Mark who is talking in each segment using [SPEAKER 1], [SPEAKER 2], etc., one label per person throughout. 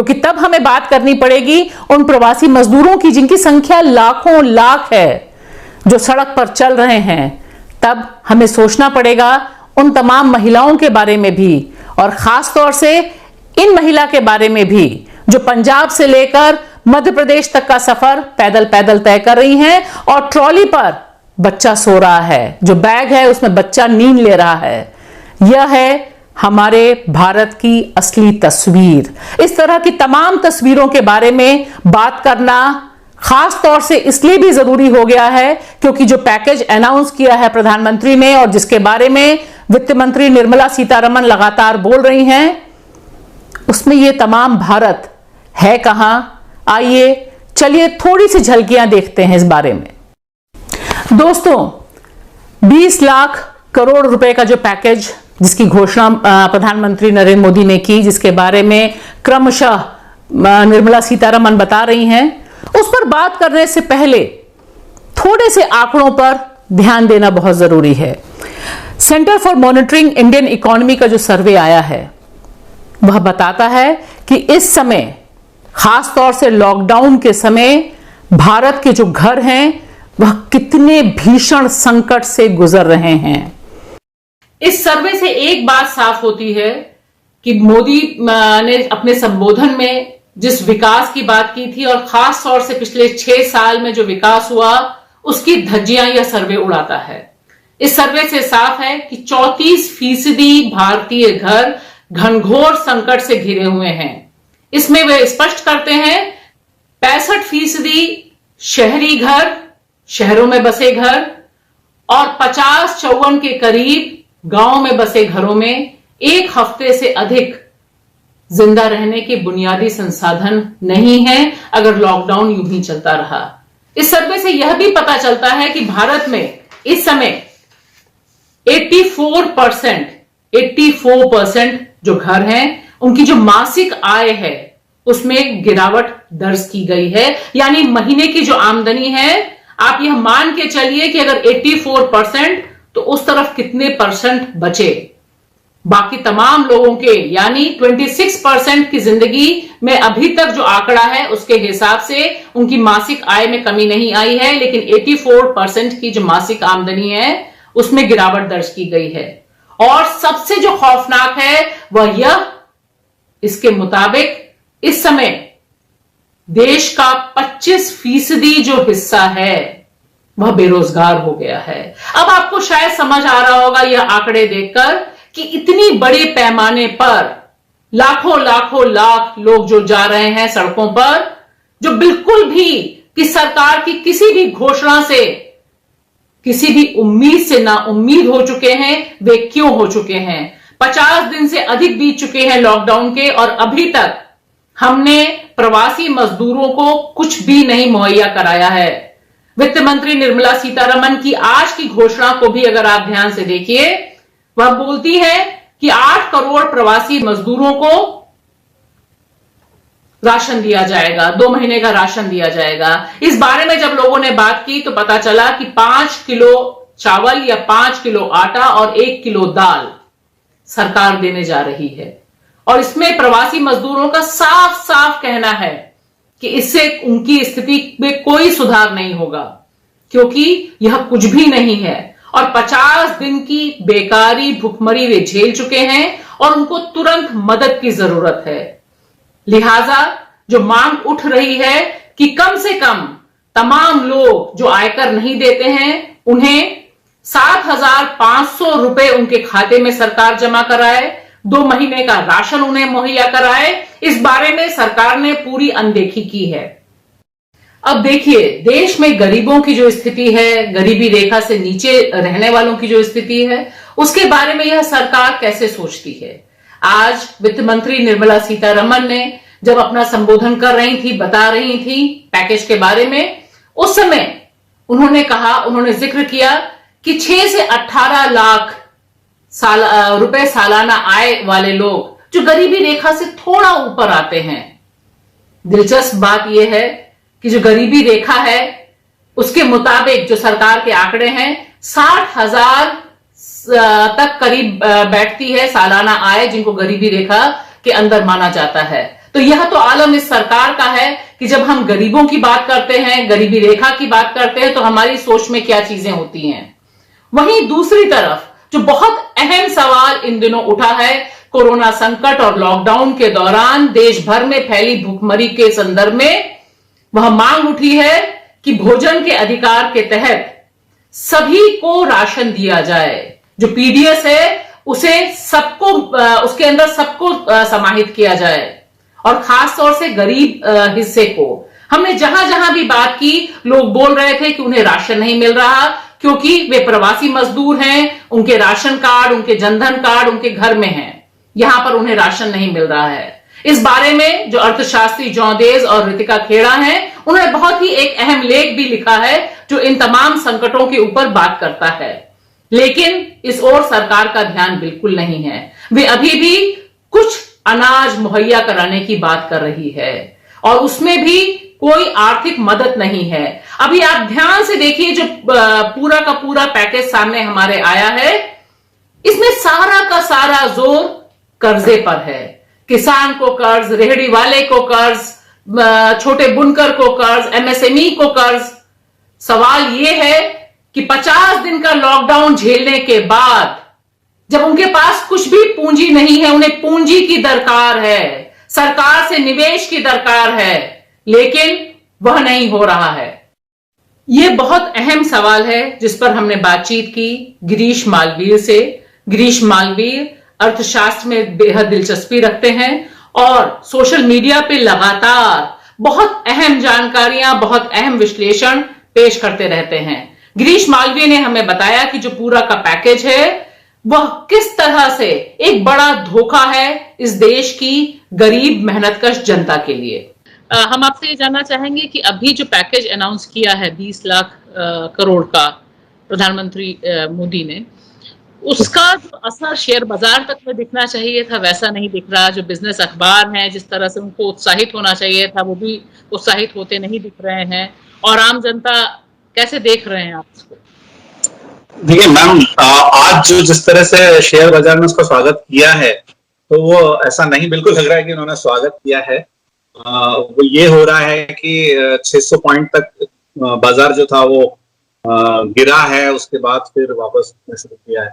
[SPEAKER 1] क्योंकि तब हमें बात करनी पड़ेगी उन प्रवासी मजदूरों की जिनकी संख्या लाखों लाख है, जो सड़क पर चल रहे हैं। तब हमें सोचना पड़ेगा उन तमाम महिलाओं के बारे में भी, और खास तौर से इन महिला के बारे में भी जो पंजाब से लेकर मध्य प्रदेश तक का सफर पैदल पैदल तय कर रही हैं और ट्रॉली पर बच्चा सो रहा है, जो बैग है उसमें बच्चा नींद ले रहा है। यह है हमारे भारत की असली तस्वीर। इस तरह की तमाम तस्वीरों के बारे में बात करना खास तौर से इसलिए भी जरूरी हो गया है क्योंकि जो पैकेज अनाउंस किया है प्रधानमंत्री ने और जिसके बारे में वित्त मंत्री निर्मला सीतारमण लगातार बोल रही हैं, उसमें ये तमाम भारत है कहां। आइए चलिए थोड़ी सी झलकियां देखते हैं इस बारे में। दोस्तों, 20 लाख करोड़ रुपए का जो पैकेज जिसकी घोषणा प्रधानमंत्री नरेंद्र मोदी ने की, जिसके बारे में क्रमशः निर्मला सीतारमण बता रही हैं, उस पर बात करने से पहले थोड़े से आंकड़ों पर ध्यान देना बहुत जरूरी है। Centre for monitoring Indian economy का जो सर्वे आया है वह बताता है कि इस समय खास तौर से लॉकडाउन के समय भारत के जो घर हैं वह कितने भीषण संकट से गुजर रहे हैं। इस सर्वे से एक बात साफ होती है कि मोदी ने अपने संबोधन में जिस विकास की बात की थी और खास तौर से पिछले 6 साल में जो विकास हुआ उसकी धज्जियां यह सर्वे उड़ाता है। इस सर्वे से साफ है कि 34% भारतीय घर घनघोर संकट से घिरे हुए हैं। इसमें वे स्पष्ट करते हैं 65% शहरी घर, शहरों में बसे घर, और 50-54 के करीब गांव में बसे घरों में 1 हफ्ते से अधिक जिंदा रहने के बुनियादी संसाधन नहीं है अगर लॉकडाउन यूं ही चलता रहा। इस सर्वे से यह भी पता चलता है कि भारत में इस समय 84% जो घर हैं उनकी जो मासिक आय है उसमें गिरावट दर्ज की गई है। यानी महीने की जो आमदनी है, आप यह मान के चलिए कि अगर 84% तो उस तरफ कितने परसेंट बचे। बाकी तमाम लोगों के यानी 26% की जिंदगी में अभी तक जो आंकड़ा है उसके हिसाब से उनकी मासिक आय में कमी नहीं आई है, लेकिन 84% की जो मासिक आमदनी है उसमें गिरावट दर्ज की गई है। और सबसे जो खौफनाक है वह यह, इसके मुताबिक इस समय देश का 25% जो हिस्सा है वह बेरोजगार हो गया है। अब आपको शायद समझ आ रहा होगा यह आंकड़े देखकर कि इतनी बड़े पैमाने पर लाखों लाखों लाख लोग जो जा रहे हैं सड़कों पर, जो बिल्कुल भी कि सरकार की किसी भी घोषणा से, किसी भी उम्मीद से ना उम्मीद हो चुके हैं। वे क्यों हो चुके हैं? 50 दिन से अधिक बीत चुके हैं लॉकडाउन के और अभी तक हमने प्रवासी मजदूरों को कुछ भी नहीं मुहैया कराया है। वित्त मंत्री निर्मला सीतारमण की आज की घोषणा को भी अगर आप ध्यान से देखिए, वह बोलती है कि 8 करोड़ प्रवासी मजदूरों को राशन दिया जाएगा, 2 महीने का राशन दिया जाएगा। इस बारे में जब लोगों ने बात की तो पता चला कि 5 किलो चावल या 5 किलो आटा और 1 किलो दाल सरकार देने जा रही है। और इसमें प्रवासी मजदूरों का साफ साफ कहना है कि इससे उनकी स्थिति में कोई सुधार नहीं होगा, क्योंकि यह कुछ भी नहीं है और 50 दिन की बेकारी भुखमरी वे झेल चुके हैं और उनको तुरंत मदद की जरूरत है। लिहाजा जो मांग उठ रही है कि कम से कम तमाम लोग जो आयकर नहीं देते हैं उन्हें 7,500 रुपए उनके खाते में सरकार जमा कराए, 2 महीने का राशन उन्हें मुहैया कराए। इस बारे में सरकार ने पूरी अनदेखी की है। अब देखिए, देश में गरीबों की जो स्थिति है, गरीबी रेखा से नीचे रहने वालों की जो स्थिति है, उसके बारे में यह सरकार कैसे सोचती है। आज वित्त मंत्री निर्मला सीतारमण ने जब अपना संबोधन कर रही थी, बता रही थी पैकेज के बारे में, उस समय उन्होंने जिक्र किया कि 6 से 18 लाख रुपए सालाना आय वाले लोग जो गरीबी रेखा से थोड़ा ऊपर आते हैं। दिलचस्प बात यह है कि जो गरीबी रेखा है उसके मुताबिक जो सरकार के आंकड़े हैं 60,000 तक करीब बैठती है सालाना आय, जिनको गरीबी रेखा के अंदर माना जाता है। तो यह तो आलम इस सरकार का है कि जब हम गरीबों की बात करते हैं, गरीबी रेखा की बात करते हैं, तो हमारी सोच में क्या चीजें होती हैं। वहीं दूसरी तरफ जो बहुत अहम सवाल इन दिनों उठा है, कोरोना संकट और लॉकडाउन के दौरान देश भर में फैली भूखमरी के संदर्भ में वह मांग उठी है कि भोजन के अधिकार के तहत सभी को राशन दिया जाए। जो पीडीएस है उसे सबको, उसके अंदर सबको समाहित किया जाए और खास तौर से गरीब हिस्से को। हमने जहां जहां भी बात की, लोग बोल रहे थे कि उन्हें राशन नहीं मिल रहा क्योंकि वे प्रवासी मजदूर हैं, उनके राशन कार्ड, उनके जनधन कार्ड उनके घर में हैं, यहां पर उन्हें राशन नहीं मिल रहा है। इस बारे में जो अर्थशास्त्री जौदेज और ऋतिका खेड़ा हैं, उन्होंने बहुत ही एक अहम लेख भी लिखा है जो इन तमाम संकटों के ऊपर बात करता है। लेकिन इस ओर सरकार का ध्यान बिल्कुल नहीं है। वे अभी भी कुछ अनाज मुहैया कराने की बात कर रही है और उसमें भी कोई आर्थिक मदद नहीं है। अभी आप ध्यान से देखिए, जो पूरा का पूरा पैकेज सामने हमारे आया है, इसमें सारा का सारा जोर कर्जे पर है। किसान को कर्ज, रेहड़ी वाले को कर्ज, छोटे बुनकर को कर्ज, एमएसएमई को कर्ज। सवाल यह है कि 50 दिन का लॉकडाउन झेलने के बाद जब उनके पास कुछ भी पूंजी नहीं है, उन्हें पूंजी की दरकार है, सरकार से निवेश की दरकार है, लेकिन वह नहीं हो रहा है। यह बहुत अहम सवाल है जिस पर हमने बातचीत की गिरीश मालवीय से। गिरीश मालवीय अर्थशास्त्र में बेहद दिलचस्पी रखते हैं और सोशल मीडिया पे लगातार बहुत अहम जानकारियां, बहुत अहम विश्लेषण पेश करते रहते हैं। गिरीश मालवीय ने हमें बताया कि जो पूरा का पैकेज है वह किस तरह से एक बड़ा धोखा है इस देश की गरीब मेहनतकश जनता के लिए। हम आपसे ये जानना चाहेंगे कि अभी जो पैकेज अनाउंस किया है 20 लाख करोड़ का प्रधानमंत्री मोदी ने, उसका जो असर शेयर बाजार तक में दिखना चाहिए था वैसा नहीं दिख रहा। जो बिजनेस अखबार हैं, जिस तरह से उनको उत्साहित होना चाहिए था, वो भी उत्साहित होते नहीं दिख रहे हैं। और आम जनता कैसे देख रहे हैं आप इसको?
[SPEAKER 2] देखिए मैम, आज जो जिस तरह से शेयर बाजार में उसका स्वागत किया है, तो वो ऐसा नहीं बिल्कुल लग रहा है कि उन्होंने स्वागत किया है। वो ये हो रहा है कि 600 पॉइंट तक बाजार जो था वो गिरा है, उसके बाद फिर वापस शुरू किया है।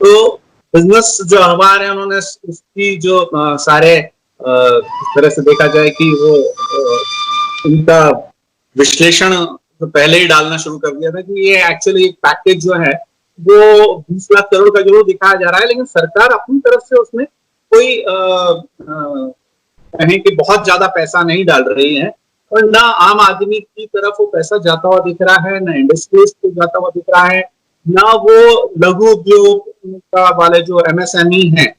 [SPEAKER 2] तो बिजनेस जो अखबार है उन्होंने उसकी जो सारे इस तरह से देखा जाए कि वो उनका विश्लेषण तो पहले ही डालना शुरू कर दिया था कि ये एक्चुअली एक पैकेज जो है वो 20 लाख करोड़ का जरूर दिखाया जा रहा है, लेकिन सरकार अपनी तरफ से उसमें कोई कहें कि बहुत ज्यादा पैसा नहीं डाल रही है और ना आम आदमी की तरफ वो पैसा जाता हुआ दिख रहा है, ना इंडस्ट्रीज को जाता हुआ दिख रहा है, ना वो लघु उद्योग का वाले जो एमएसएमई हैं,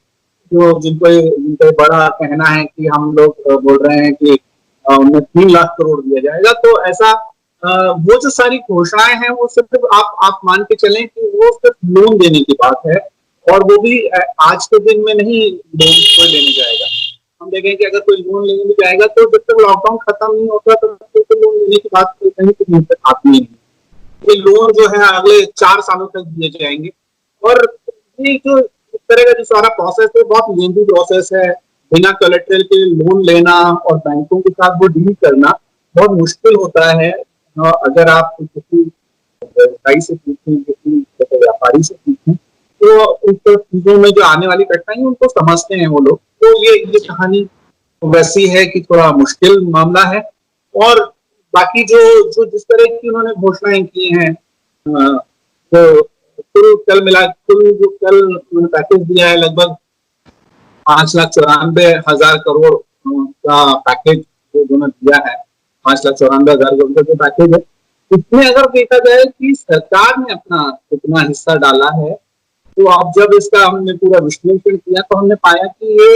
[SPEAKER 2] जो जिनको बड़ा कहना है कि हम लोग बोल रहे हैं कि उन्हें 3 लाख करोड़ दिया जाएगा। तो ऐसा वो जो सारी घोषणाएं हैं वो सिर्फ आप मान के चलें कि वो सिर्फ लोन देने की बात है, और वो भी आज के दिन में नहीं लोन कोई लेने जाएगा। हम देखें कि अगर कोई लोन लेने जाएगा तो जब तक लॉकडाउन खत्म नहीं होता तब तक तो लोन लेने की बात कहीं तो नहीं तक आती नहीं। ये लोन जो है अगले 4 सालों तक दिए जाएंगे, और ये जो इस तरह का जो सारा प्रोसेस है बहुत लेंथी प्रोसेस है। बिना कोलैटरल के लोन लेना और बैंकों के साथ वो डील करना बहुत मुश्किल होता है। अगर आप किसी व्यवसायी से पूछें, किसी व्यापारी से पूछें, तो उस चीजों में जो आने वाली कठिनाई उनको समझते हैं वो लोग। तो ये कहानी वैसी है कि थोड़ा मुश्किल मामला है। और बाकी जो जिस तरह की उन्होंने घोषणाएं की हैं, तो कुल जो कल उन्होंने पैकेज दिया है लगभग 5,94,000 करोड़ का पैकेज जो उन्होंने दिया है, 5,94,000 करोड़ का जो पैकेज है, इसमें अगर देखा जाए कि सरकार ने अपना कितना हिस्सा डाला है, तो अब जब इसका हमने पूरा विश्लेषण किया तो हमने पाया कि ये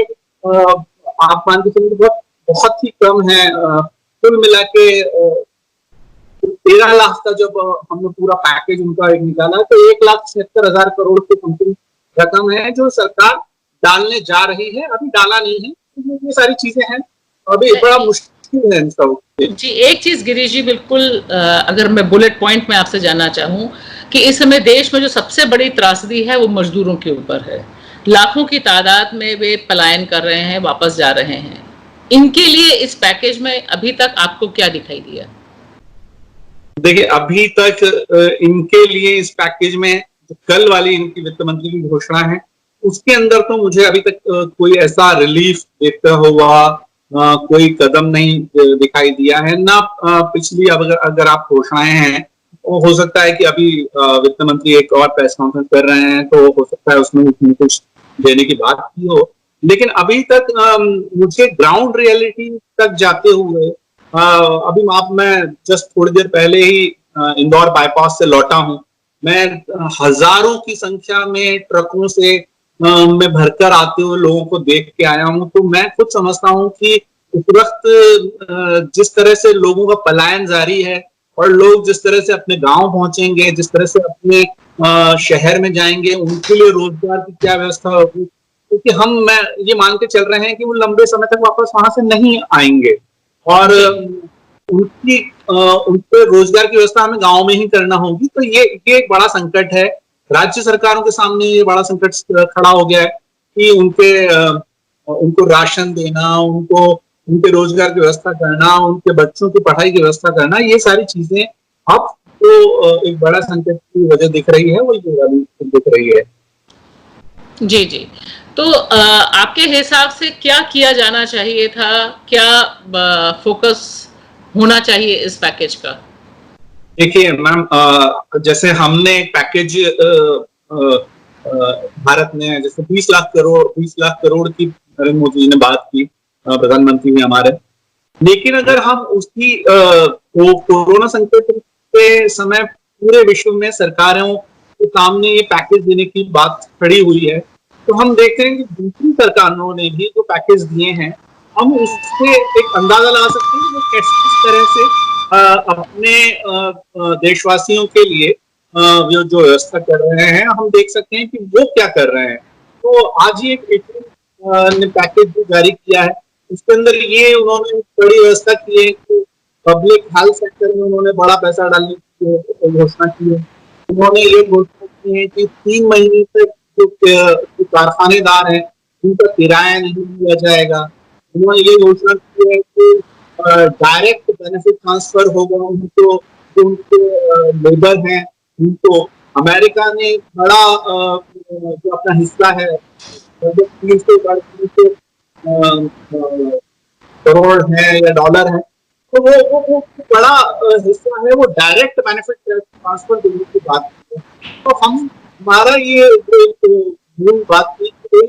[SPEAKER 2] आप मान के चलिए बहुत ही कम है। कुल मिला के 13 लाख का जब हमने पूरा पैकेज उनका एक निकाला तो 1,76,000 करोड़ की समथिंग रकम है जो सरकार डालने जा रही है। अभी डाला नहीं है, ये सारी चीजें हैं, अभी बड़ा मुश्किल है इनका।
[SPEAKER 1] जी, एक चीज गिरीश जी बिल्कुल, अगर मैं बुलेट पॉइंट में आपसे जानना चाहूं कि इस समय देश में जो सबसे बड़ी त्रासदी है वो मजदूरों के ऊपर है। लाखों की तादाद में वे पलायन कर रहे हैं, वापस जा रहे हैं। इनके लिए इस पैकेज में अभी तक आपको क्या दिखाई दिया?
[SPEAKER 2] देखिए, अभी तक इनके लिए इस पैकेज में कल वाली इनकी वित्त मंत्री की घोषणा है, उसके अंदर तो मुझे अभी तक कोई ऐसा रिलीफ देता हुआ कोई कदम नहीं दिखाई दिया है ना। पिछली अगर आप घोषणाएं हैं, तो हो सकता है कि अभी वित्त मंत्री एक और प्रेस कॉन्फ्रेंस कर रहे हैं, तो हो सकता है उसमें कुछ देने की बात की हो, लेकिन अभी तक मुझे ग्राउंड रियलिटी तक जाते हुए अभी मैं जस्ट थोड़ी देर पहले ही इंदौर बाईपास से लौटा हूं। मैं हजारों की संख्या में ट्रकों से मैं भरकर आते हुए लोगों को देख के आया हूं, तो मैं खुद समझता हूं कि उस वक्त जिस तरह से लोगों का पलायन जारी है और लोग जिस तरह से अपने गांव पहुंचेंगे, जिस तरह से अपने शहर में जाएंगे, उनके लिए रोजगार की क्या व्यवस्था होगी, क्योंकि मैं ये मान के चल रहे हैं कि वो लंबे समय तक वापस वहां से नहीं आएंगे और उनके रोजगार की व्यवस्था हमें गांव में ही करना होगी। तो ये एक बड़ा संकट है। राज्य सरकारों के सामने ये बड़ा संकट खड़ा हो गया है कि उनको राशन देना, उनके रोजगार की व्यवस्था करना, उनके बच्चों की पढ़ाई की व्यवस्था करना, ये सारी चीजें अब तो एक बड़ा संकट की वजह दिख रही है, वो ये वाली दिख रही है।
[SPEAKER 1] जी जी। तो आपके हिसाब से क्या किया जाना चाहिए था, क्या फोकस होना चाहिए इस पैकेज का?
[SPEAKER 2] देखिए मैम, जैसे हमने एक पैकेज भारत में जैसे 20 लाख करोड़ की नरेंद्र मोदी जी ने बात की, प्रधानमंत्री ने हमारे, लेकिन अगर हम उसकी कोरोना संकट के समय पूरे विश्व में सरकारों के सामने ये पैकेज देने की बात खड़ी हुई है, तो हम देख रहे हैं कि दूसरी सरकारों ने भी जो पैकेज दिए हैं, हम उससे एक अंदाजा लगा सकते हैं कि वो किस तरह से अपने देशवासियों के लिए जो व्यवस्था कर रहे हैं, हम देख सकते हैं कि वो क्या कर रहे हैं। तो आज ही एक ने पैकेज जारी किया है, उसके अंदर ये उन्होंने बड़ी व्यवस्था की है कि पब्लिक हेल्थ सेक्टर में उन्होंने बड़ा पैसा डालने की घोषणा की है। उन्होंने ये घोषणा की है कि 3 महीने तक जो कारखानेदार हैं उनका किराया नहीं दिया जाएगा। उन्होंने ये घोषणा की है कि डायरेक्ट बेनिफिट ट्रांसफर होगा उनको, जो उनके लेबर हैं उनको। अमेरिका ने बड़ा जो अपना हिस्सा है, 300 करोड़ है या डॉलर है, तो वो बड़ा हिस्सा है, वो डायरेक्ट बेनिफिट ट्रांसफर देने की बात है। तो हमारा ये मूल बात थी कि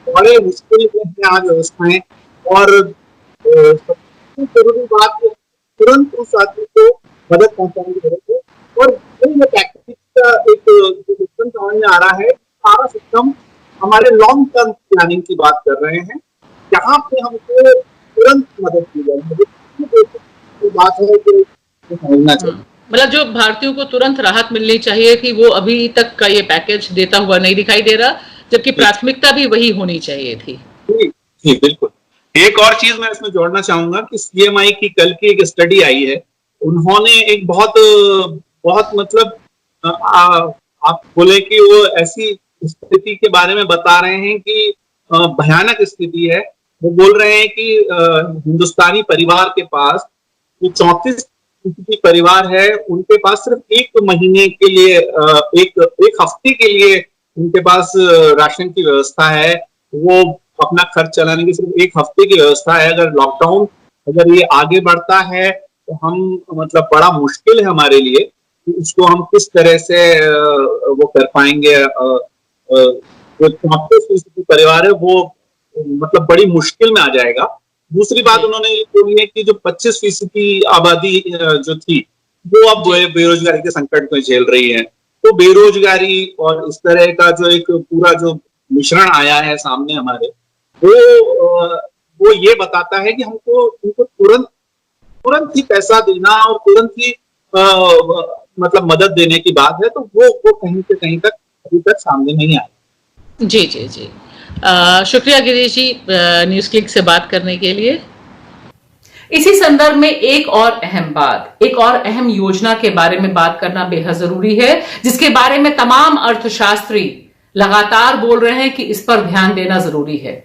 [SPEAKER 2] बड़े मुश्किल में आज व्यवस्थाएं, और सबसे जरूरी बात तुरंत उस आदमी को मदद पहुंचाने की जरूरत है। और ये पैकेज का एक जो सिस्टम समझ में आ रहा है, सारा सिस्टम हमारे लॉन्ग टर्म प्लानिंग की बात कर रहे हैं, जहाँ पे हमको तुरंत मदद की जाए। बात है कि समझना चाहिए,
[SPEAKER 1] मतलब जो भारतीयों को तुरंत राहत मिलनी चाहिए थी, वो अभी तक का ये पैकेज देता हुआ नहीं दिखाई दे रहा, जबकि प्राथमिकता भी वही होनी चाहिए थी।
[SPEAKER 2] जी बिल्कुल। एक और चीज मैं इसमें जोड़ना चाहूंगा कि सीएमआई की कल की एक स्टडी आई है, उन्होंने एक बहुत मतलब आप बोले कि वो ऐसी स्थिति के बारे में बता रहे हैं कि भयानक स्थिति है। वो बोल रहे हैं कि हिंदुस्तानी परिवार के पास जो 34 परिवार है, उनके पास सिर्फ 1 महीने के लिए, एक हफ्ते के लिए उनके पास राशन की व्यवस्था है। वो अपना खर्च चलाने की सिर्फ 1 हफ्ते की व्यवस्था है। अगर लॉकडाउन अगर ये आगे बढ़ता है तो हम मतलब बड़ा मुश्किल है हमारे लिए कि उसको हम किस तरह से वो कर पाएंगे। जो 34% परिवार है वो मतलब बड़ी मुश्किल में आ जाएगा। दूसरी बात उन्होंने ये बोली है कि जो 25% आबादी जो थी वो अब बेरोजगारी के संकट में झेल रही है। तो बेरोजगारी और इस तरह का जो एक पूरा जो मिश्रण आया है सामने हमारे, वो ये बताता है कि हमको उनको तुरंत ही पैसा देना और तुरंत ही मतलब मदद देने की बात है। तो वो कहीं से कहीं तक अभी तक सामने नहीं आया।
[SPEAKER 1] जी जी जी। शुक्रिया गिरीश जी, न्यूज़ क्लिक से बात करने के लिए। इसी संदर्भ में एक और अहम योजना के बारे में बात करना बेहद जरूरी है, जिसके बारे में तमाम अर्थशास्त्री लगातार बोल रहे हैं कि इस पर ध्यान देना जरूरी है।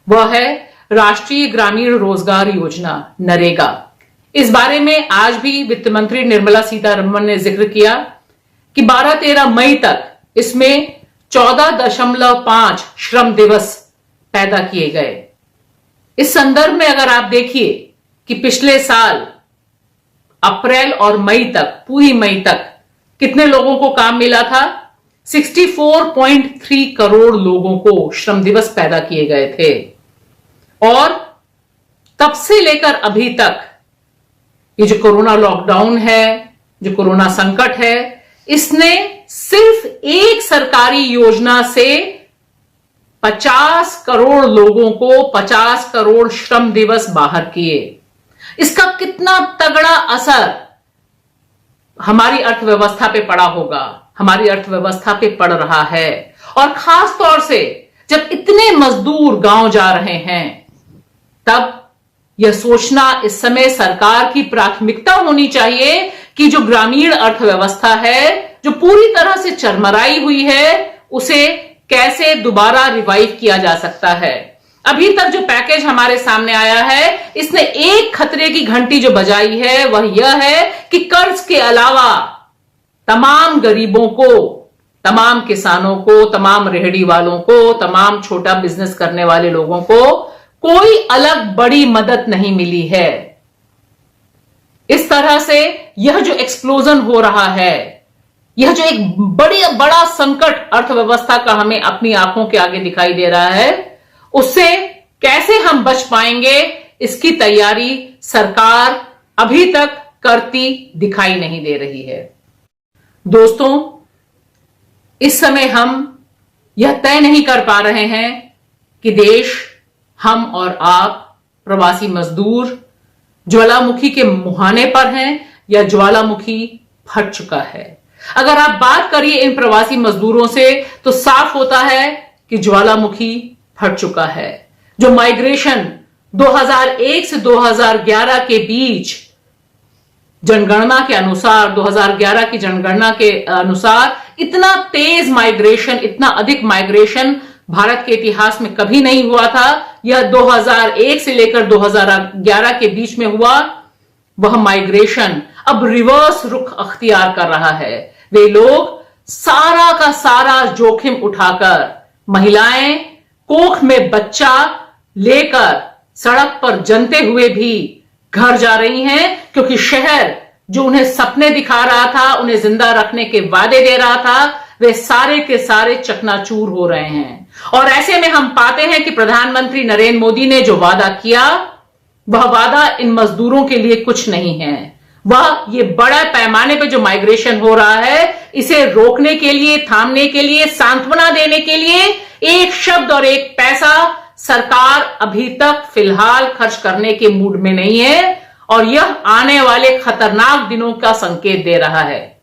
[SPEAKER 1] वह है राष्ट्रीय ग्रामीण रोजगार योजना नरेगा। इस बारे में आज भी वित्त मंत्री निर्मला सीतारमण ने जिक्र किया कि 12-13 मई तक इसमें 14.5 श्रम दिवस पैदा किए गए। इस संदर्भ में अगर आप देखिए कि पिछले साल अप्रैल और मई तक, पूरी मई तक कितने लोगों को काम मिला था? 64.3 करोड़ लोगों को श्रम दिवस पैदा किए गए थे। और तब से लेकर अभी तक ये जो कोरोना लॉकडाउन है, जो कोरोना संकट है, इसने सिर्फ एक सरकारी योजना से 50 करोड़ लोगों को 50 करोड़ श्रम दिवस बाहर किए। इसका कितना तगड़ा असर हमारी अर्थव्यवस्था पे पड़ा होगा, हमारी अर्थव्यवस्था पे पड़ रहा है। और खास तौर से जब इतने मजदूर गांव जा रहे हैं, तब यह सोचना इस समय सरकार की प्राथमिकता होनी चाहिए कि जो ग्रामीण अर्थव्यवस्था है, जो पूरी तरह से चरमराई हुई है, उसे कैसे दोबारा रिवाइव किया जा सकता है। अभी तक जो पैकेज हमारे सामने आया है, इसने एक खतरे की घंटी जो बजाई है वह यह है कि कर्ज के अलावा तमाम गरीबों को, तमाम किसानों को, तमाम रेहड़ी वालों को, तमाम छोटा बिजनेस करने वाले लोगों को कोई अलग बड़ी मदद नहीं मिली है। इस तरह से यह जो एक्सप्लोजन हो रहा है, यह जो एक बड़ा संकट अर्थव्यवस्था का हमें अपनी आंखों के आगे दिखाई दे रहा है, उससे कैसे हम बच पाएंगे, इसकी तैयारी सरकार अभी तक करती दिखाई नहीं दे रही है। दोस्तों, इस समय हम यह तय नहीं कर पा रहे हैं कि देश, हम और आप प्रवासी मजदूर ज्वालामुखी के मुहाने पर हैं या ज्वालामुखी फट चुका है। अगर आप बात करिए इन प्रवासी मजदूरों से तो साफ होता है कि ज्वालामुखी फट चुका है। जो माइग्रेशन 2001 से 2011 के बीच जनगणना के अनुसार, 2011 की जनगणना के अनुसार इतना तेज माइग्रेशन, इतना अधिक माइग्रेशन भारत के इतिहास में कभी नहीं हुआ था। यह 2001 से लेकर 2011 के बीच में हुआ। वह माइग्रेशन अब रिवर्स रुख अख्तियार कर रहा है। वे लोग सारा का सारा जोखिम उठाकर, महिलाएं कोख में बच्चा लेकर सड़क पर जनते हुए भी घर जा रही हैं, क्योंकि शहर जो उन्हें सपने दिखा रहा था, उन्हें जिंदा रखने के वादे दे रहा था, वे सारे के सारे चकनाचूर हो रहे हैं। और ऐसे में हम पाते हैं कि प्रधानमंत्री नरेंद्र मोदी ने जो वादा किया, वह वादा इन मजदूरों के लिए कुछ नहीं है। वह ये बड़ा पैमाने पे जो माइग्रेशन हो रहा है, इसे रोकने के लिए, थामने के लिए, सांत्वना देने के लिए एक शब्द और एक पैसा सरकार अभी तक फिलहाल खर्च करने के मूड में नहीं है। और यह आने वाले खतरनाक दिनों का संकेत दे रहा है।